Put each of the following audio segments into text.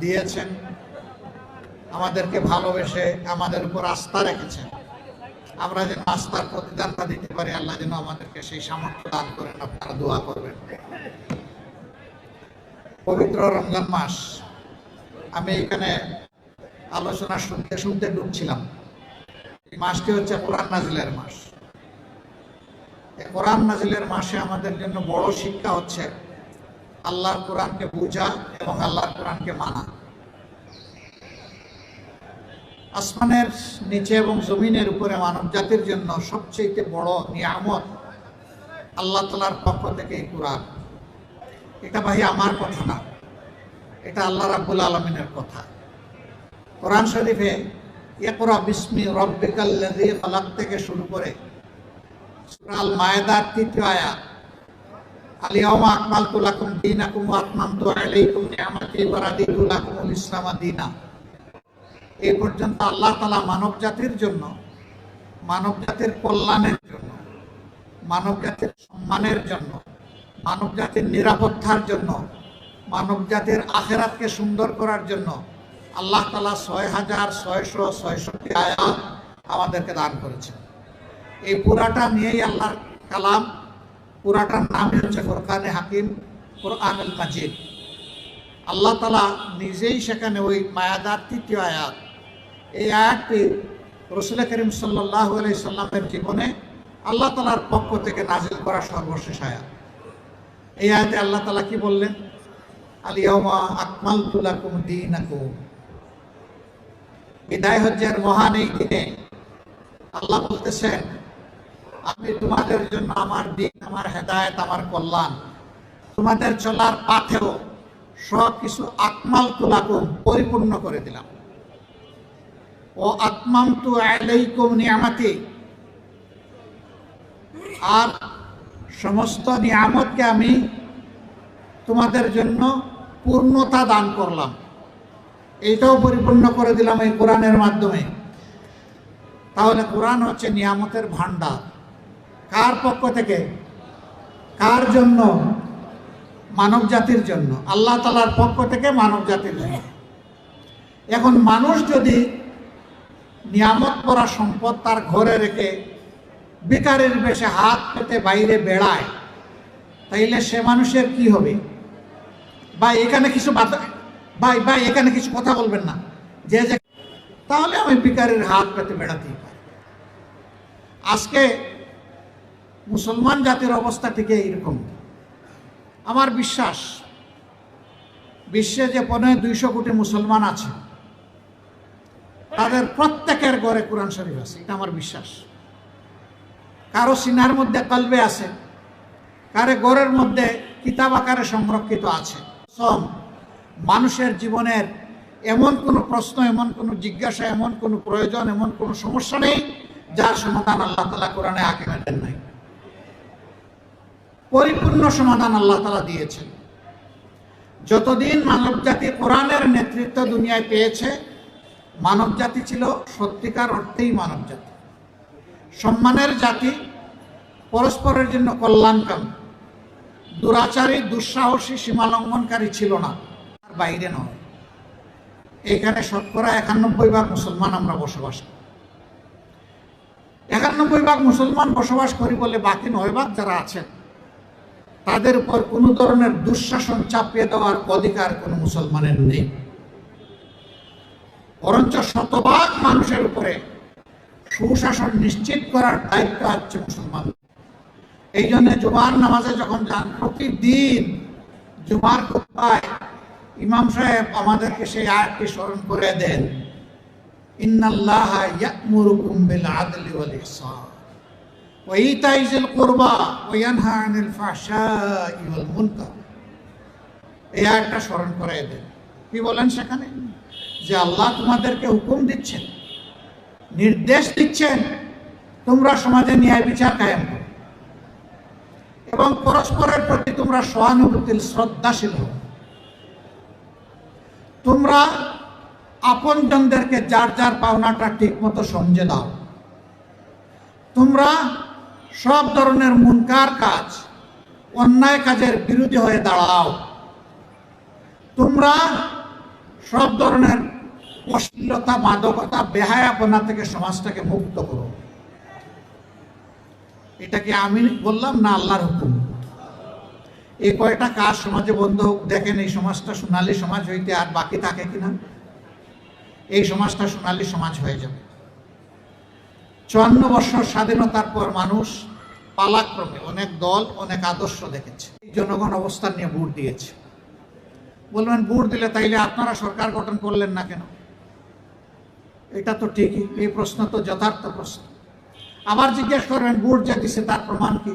দিয়েছেন, আমাদেরকে ভালোবেসে আমাদের উপর আস্থা রেখেছেন। আমরা যেন আস্থার প্রতিদানটা দিতে পারি, আল্লাহ যেন আমাদেরকে সেই সামর্থ্য দান করেন। আপনারা দোয়া করবেন। পবিত্র রমজান মাস, আমি এখানে আলোচনা শুনতে শুনতে ঢুকছিলাম। এই মাসটি হচ্ছে কোরআন নাজিলের মাস। এই কোরআন নাজিলের মাসে আমাদের জন্য বড় শিক্ষা হচ্ছে আল্লাহর কোরআনকে বোঝা এবং আল্লাহর কোরআনকে মানা। আসমানের নিচে এবং জমিনের উপরে মানব জাতির জন্য সবচেয়ে বড় নিয়ামত আল্লাহ তাআলার পক্ষ থেকে এই কোরআন। এটা ভাই আমার কথা না, এটা আল্লাহ রাব্বুল আলামিনের কথা। কোরআন শরীফে ইকরা বিসমি রাব্বিকাল্লাযী খালাক থেকে শুরু করে সূরা আল মায়েদার ৩য় আয়াত, আল ইয়াওমা আকমালতু লাকুম দীনাকুম ওয়া আতমামতু আলাইকুম নি'মাতি ওয়া রাদিতু লাকুমুল ইসলামা দীনা, এই পর্যন্ত আল্লাহ তাআলা মানব জাতির জন্য, মানব জাতির কল্যাণের জন্য, মানব জাতির সম্মানের জন্য, মানব জাতির নিরাপত্তার জন্য, মানব জাতির আখিরাতকে সুন্দর করার জন্য আল্লাহ তাআলা ৬৬৬৬ আয়াত আমাদেরকে দান করেছেন। এই পুরাটা নিয়েই আল্লাহর কালাম, পুরাটার নাম হচ্ছে ফুরকানে হাকিম, কোরআনুল মাজিদ। আল্লাহ তাআলা নিজেই সেখানে ওই মায়াদার ৩য় আয়াত, এই আয়াতটি রাসূল করিম সাল্লাল্লাহু আলাইহি সাল্লামের জীবনে আল্লাহ তাআলার পক্ষ থেকে নাজিল করা সর্বশেষ আয়াত। এই আয়াতে আল্লাহ তাআলা কি বললেন? আল ইয়াওমা আকমালতু লাকুম দীনাকুম। বিদায় হজ্জের মহান এই দিনে আল্লাহ বলতেছেন, আমি তোমাদের জন্য আমার দিন, আমার হেদায়েত, আমার কল্যাণ, তোমাদের চলার পথেও সব কিছু আকমালতু লাকুম, পরিপূর্ণ করে দিলাম। ও আতমামতু আলাইকুম নি'মাতি, আর সমস্ত নিয়ামতকে আমি তোমাদের জন্য পূর্ণতা দান করলাম, এইটাও পরিপূর্ণ করে দিলাম এই কোরআনের মাধ্যমে। তাহলে কোরআন হচ্ছে নিয়ামতের ভান্ডার। কার পক্ষ থেকে? কার জন্য? মানব জাতির জন্য, আল্লাহ তাআলার পক্ষ থেকে মানব জাতির জন্য। এখন মানুষ যদি নিয়ামত করা সম্পদ তার ঘরে রেখে বেকারের বেশে হাত পেতে বাইরে বেড়ায়, তাইলে সে মানুষের কি হবে? ভাই এখানে কিছু ভাই এখানে কিছু কথা বলবেন না, যে তাহলে আমি বেকারের হাত পেতে বেড়াতেই পারি। আজকে মুসলমান জাতির অবস্থা ঠিক এইরকম। আমার বিশ্বাস, বিশ্বে যে ২৫০ কোটি মুসলমান আছে, তাদের প্রত্যেকের ঘরে কোরআন শরীফ আছে, এটা আমার বিশ্বাস। কারো সিনার মধ্যে কলবে আছে, কারো ঘরের মধ্যে কিতাব আকারে সংরক্ষিত আছে। মানুষের জীবনের এমন কোনো প্রশ্ন, এমন কোনো জিজ্ঞাসা, এমন কোনো প্রয়োজন, এমন কোনো সমস্যা নেই যার সমাধান আল্লাহ তাআলা কোরআনে হাকিমে দেন নাই। পরিপূর্ণ সমাধান আল্লাহ তাআলা দিয়েছেন। যতদিন মানব জাতি কোরআনের নেতৃত্ব দুনিয়ায় পেয়েছে, মানব জাতি ছিল সত্যিকার অর্থেই মানব জাতি, সম্মানের জাতি, পরস্পরের জন্য কল্যাণকামী, দুরাচারী, দুঃসাহসী, সীমালঙ্ঘনকারী ছিল না, তার বাইরে নয়। এখানে শতকরা ৯১% মুসলমান আমরা বসবাস করি। ৯১% মুসলমান বসবাস করি বলে বাকি ৯% যারা আছেন তাদের উপর কোনো ধরনের দুঃশাসন চাপিয়ে দেওয়ার অধিকার কোনো মুসলমানের নেই। বরঞ্চ ১০০% মানুষের উপরে সুশাসন নিশ্চিত করার দায়িত্ব হচ্ছে মুসলমান। এই জন্য জুমার নামাজে যখন যান, প্রতিদিন জুমার খুতবায় ইমাম সাহেব আমাদেরকে সেই আয়াতটি স্মরণ করে দেন, ইন্নাল্লাহা ইয়া'মুরুকুম বিল আদলি ওয়াল ইহসান ওয়া ইতাই যিল কুরবা ওয়া ইয়ানহা আনিল ফাহশাই ওয়াল মুনকার। এই আয়াতটা স্মরণ করে দেন। কি বলেন সেখানে? যে আল্লাহ তোমাদেরকে হুকুম দিচ্ছেন, নির্দেশ দিচ্ছেন, তোমরা সমাজে ন্যায় বিচার কায়েম করো এবং পরস্পরের প্রতি তোমরা সহানুভূতির, শ্রদ্ধাশীল হও। তোমরা আপনজনদেরকে যার যার পাওনাটা ঠিক মতো সমঝে দাও। তোমরা সব ধরনের মুনকার কাজ, অন্যায় কাজের বিরোধী হয়ে দাঁড়াও। তোমরা সব ধরনের অশ্লীলতা, মাদকতা, বেহায়াপনা থেকে সমাজটাকে মুক্ত করো। এটা কি আমি বললাম না আল্লাহর হুকুম? এই কয়টা কাজ সমাজে বন্ধ হোক, দেখেন এই সমাজটা সোনালী সমাজ হইতে আর বাকি থাকে কিনা। এই সমাজটা সোনালী সমাজ হয়ে যাবে। 54 বছর স্বাধীনতার পর মানুষ পালাক্রমে অনেক দল, অনেক আদর্শ দেখেছে। জনগণ অবস্থান নিয়ে ভোট দিয়েছে। বলবেন ভোট দিলে তাইলে আপনারা সরকার গঠন করলেন না কেন? এটা তো ঠিকই, এই প্রশ্ন তো যথার্থ প্রশ্ন। আবার জিজ্ঞেস করবেন ভোট যে দিছে তার প্রমাণ কি?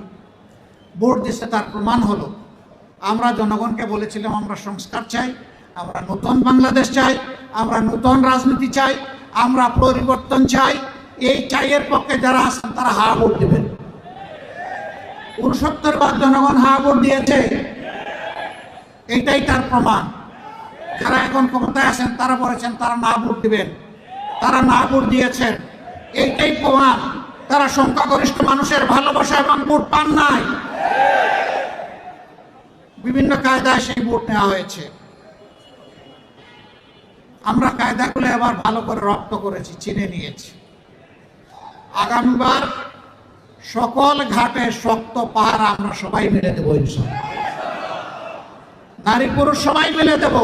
ভোট দিছে তার প্রমাণ হলো আমরা জনগণকে বলেছিলাম আমরা সংস্কার চাই, আমরা নতুন বাংলাদেশ চাই, আমরা নতুন রাজনীতি চাই, আমরা পরিবর্তন চাই। এই চাইয়ের পক্ষে যারা আছেন তারা হা ভোট দেবেন। 69 জনগণ হা ভোট দিয়েছে, এইটাই তার প্রমাণ। যারা এখন ক্ষমতায় আছেন তারা বলেছেন তারা না ভোট দিবেন, তারা না ভোট দিয়েছেন, এইটাই প্রমাণ তারা সংখ্যাগরিষ্ঠ মানুষের ভালোবাসা এবং ভোট পান নাই। বিভিন্ন কায়দায় সেই ভোট নেওয়া হয়েছে। আমরা কায়দাগুলো আবার ভালো করে রপ্ত করেছি, চিনে নিয়েছি। আগামীবার সকল ঘাটে শক্ত পাহারা আমরা সবাই মিলে দেবো ইনশাআল্লাহ। নারী পুরুষ সবাই মিলে দেব।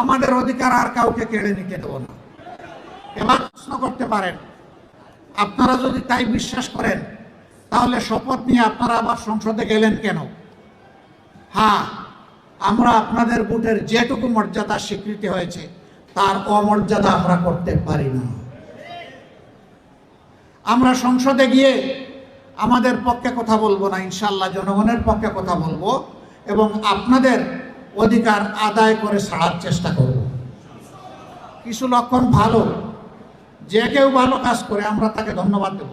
আমাদের অধিকার আর কাউকে কেড়ে নিতে দেব না। এবার প্রশ্ন করতে পারেন, আপনারা যদি তাই বিশ্বাস করেন তাহলে শপথ নিয়ে আপনারা আবার সংসদে গেলেন কেন? হ্যাঁ, আমরা আপনাদের ভোটের যেটুকু মর্যাদা স্বীকৃতি হয়েছে তার অমর্যাদা আমরা করতে পারি না। আমরা সংসদে গিয়ে আমাদের পক্ষে কথা বলবো না, ইনশাআল্লাহ জনগণের পক্ষে কথা বলবো এবং আপনাদের অধিকার আদায় করে ছাড়ার চেষ্টা করব। কিছু লক্ষণ ভালো, যে কেউ ভালো কাজ করে আমরা তাকে ধন্যবাদ দেব।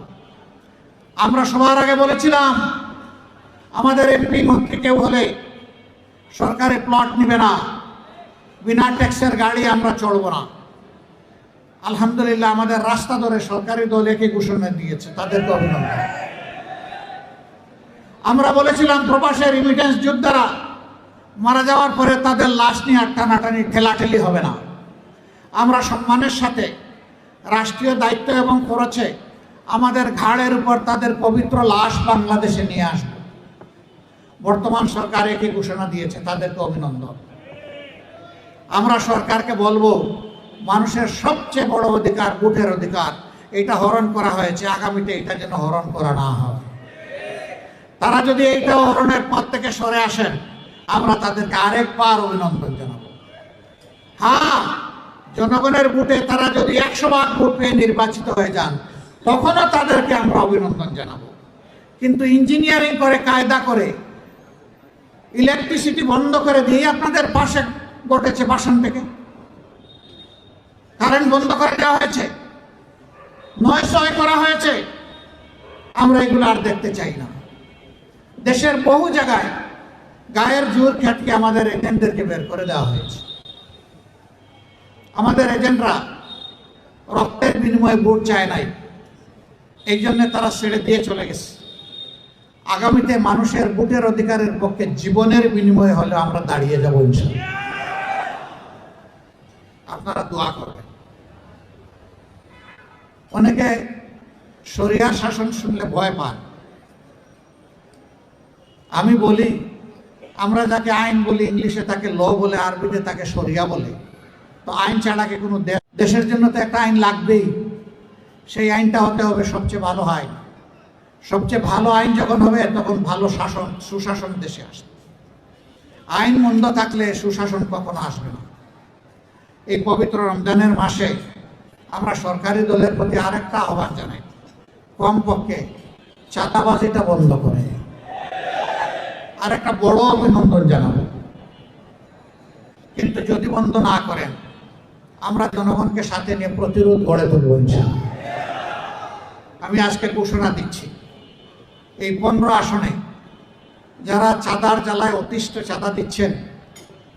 আমরা সবার আগে বলেছিলাম আমাদের এমপি মন্ত্রী কেউ হলে সরকারি প্লট নিবে না, বিনা ট্যাক্সের গাড়ি আমরা চড়ব না। আলহামদুলিল্লাহ আমাদের রাস্তা ধরে সরকারি দল একই ঘোষণা দিয়েছে, তাদেরকে অভিনন্দন। আমরা বলেছিলাম প্রবাসের রিমিটেন্স যোদ্ধারা মারা যাওয়ার পরে তাদের লাশ নিয়ে টানাটানি ঠেলাঠেলি হবে না। আমরা সম্মানের সাথে রাষ্ট্রীয় দায়িত্ব এবং খরচে আমাদের ঘাড়ের উপর তাদের পবিত্র লাশ বাংলাদেশে নিয়ে আসবে। বর্তমান সরকার একই ঘোষণা দিয়েছে, তাদেরকে অভিনন্দন। আমরা সরকারকে বলবো মানুষের সবচেয়ে বড় অধিকার ভোটের অধিকার, এটা হরণ করা হয়েছে, আগামীতে এটা যেন হরণ করা না হয়। তারা যদি এইটা হরণের পথ থেকে সরে আসেন আমরা তাদেরকে আরেকবার অভিনন্দন জানাবো। হ্যাঁ, জনগণের ভোটে তারা যদি 100 ভোট পেয়ে নির্বাচিত হয়ে যান তখনও তাদেরকে আমরা অভিনন্দন জানাবো। কিন্তু ইঞ্জিনিয়ারিং করে, কায়দা করে, ইলেকট্রিসিটি বন্ধ করে দিয়ে আপনাদের পাশে ঘটেছে বাসন থেকে কারেন্ট বন্ধ করে দেওয়া হয়েছে, নয় করা হয়েছে। আমরা এগুলো আর দেখতে চাই না। দেশের বহু জায়গায় গায়ের জোর খেটকে আমাদের এজেন্টদেরকে বের করে দেওয়া হয়েছে। আমাদের এজেন্টরা রক্তের বিনিময়ে ভোট চায় নাই, এই জন্য তারা ছেড়ে দিয়ে চলে গেছে। আগামীতে মানুষের ভোটের অধিকারের পক্ষে জীবনের বিনিময়ে হলে আমরা দাঁড়িয়ে যাব ইনশাআল্লাহ। আপনারা দোয়া করবেন। অনেকে শরিয়া শাসন শুনলে ভয় পান। আমি বলি আমরা যাকে আইন বলি ইংলিশে তাকে ল বলে, আরবিতে তাকে শরিয়া বলে। তো আইন ছাড়া কি কোনো দেশের জন্য তো একটা আইন লাগবেই। সেই আইনটা হতে হবে সবচেয়ে ভালো আইন। সবচেয়ে ভালো আইন যখন হবে তখন ভালো শাসন, সুশাসন দেশে আসবে। আইন মন্দ থাকলে সুশাসন কখনো আসবে না। এই পবিত্র রমজানের মাসে আমরা সরকারি দলের প্রতি আরেকটা আহ্বান জানাই, কমপক্ষে চাঁদাবাজিটা বন্ধ করে। আর একটা বড় অভিনন্দন জানাবো, কিন্তু যদি বন্ধ না করেন আমরা জনগণকে সাথে নিয়ে প্রতিরোধ গড়ে তুলব ইনশাআল্লাহ। আমি আজকে ঘোষণা দিচ্ছি, এই 15 আসনে যারা চাঁদার জ্বালায় অতিষ্ঠ চাঁদা দিচ্ছেন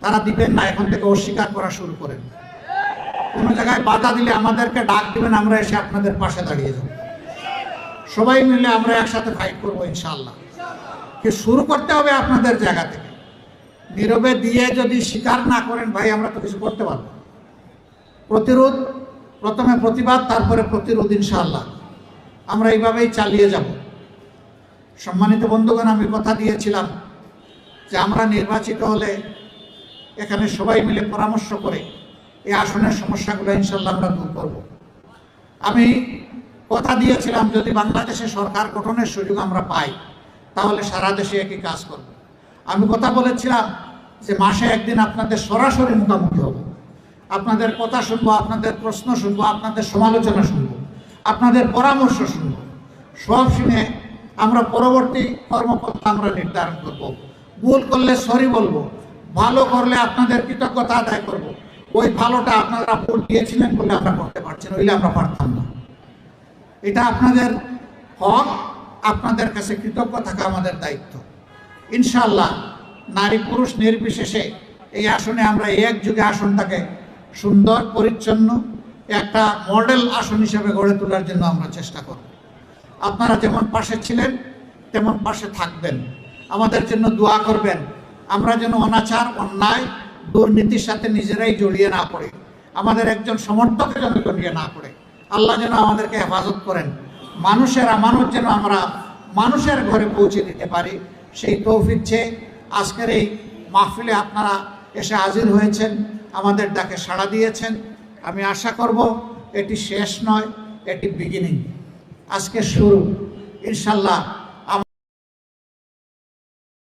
তারা দিবেন না, এখন থেকে অস্বীকার করা শুরু করেন। কোনো জায়গায় বাধা দিলে আমাদেরকে ডাক দিবেন, আমরা এসে আপনাদের পাশে দাঁড়িয়ে যাব। সবাই মিলে আমরা একসাথে ফাইট করবো ইনশাআল্লাহ। কি শুরু করতে হবে আপনাদের জায়গা থেকে। নীরবে দিয়ে যদি স্বীকার না করেন ভাই, আমরা তো কিছু করতে পারবো। প্রতিরোধ, প্রথমে প্রতিবাদ, তারপরে প্রতিরোধ, ইনশাআল্লাহ আমরা এইভাবেই চালিয়ে যাব। সম্মানিত বন্ধুগণ, আমি কথা দিয়েছিলাম যে আমরা নির্বাচিত হলে এখানে সবাই মিলে পরামর্শ করে এই আসনের সমস্যাগুলো ইনশাআল্লাহ আমরা দূর করব। আমি কথা দিয়েছিলাম যদি বাংলাদেশে সরকার গঠনের সুযোগ আমরা পাই তাহলে সারা দেশে একই কাজ করব। আমি কথা বলেছিলাম যে মাসে একদিন আপনাদের সরাসরি মুখোমুখি হব, আপনাদের কথা শুনবো, আপনাদের প্রশ্ন শুনবো, আপনাদের সমালোচনা শুনবো, আপনাদের পরামর্শ শুনবো। সব শুনে আমরা পরবর্তী কর্মপন্থা আমরা নির্ধারণ করব। ভুল করলে সরি বলবো, ভালো করলে আপনাদের কৃতজ্ঞতা আদায় করব। ওই ভালোটা আপনারা ভোট দিয়েছিলেন বলে আমরা করতে পারছি না, হইলে আমরা পারতাম না। এটা আপনাদের হক, আপনাদের কাছে কৃতজ্ঞ থাকা আমাদের দায়িত্ব। ইনশাআল্লাহ নারী পুরুষ নির্বিশেষে এই আসনে আমরা একযুগে আসনটাকে সুন্দর পরিচ্ছন্ন একটা মডেল আসন হিসেবে গড়ে তোলার জন্য আমরা চেষ্টা করব। আপনারা যেমন পাশে ছিলেন তেমন পাশে থাকবেন, আমাদের জন্য দোয়া করবেন। আমরা যেন অনাচার, অন্যায়, দুর্নীতির সাথে নিজেরাই জড়িয়ে না পড়ে, আমাদের একজন সমর্থকের জন্য জড়িয়ে না পড়ে। আল্লাহ যেন আমাদেরকে হেফাজত করেন, মানুষের আমানত যেন আমরা মানুষের ঘরে পৌঁছে দিতে পারি, সেই তৌফিক চেয়ে আজকের এই মাহফিলে আপনারা এসে হাজির হয়েছেন, আমাদের ডাকে সাড়া দিয়েছেন। আমি আশা করব এটি শেষ নয়, এটি বিগিনিং, আজকে শুরু। ইনশাল্লাহ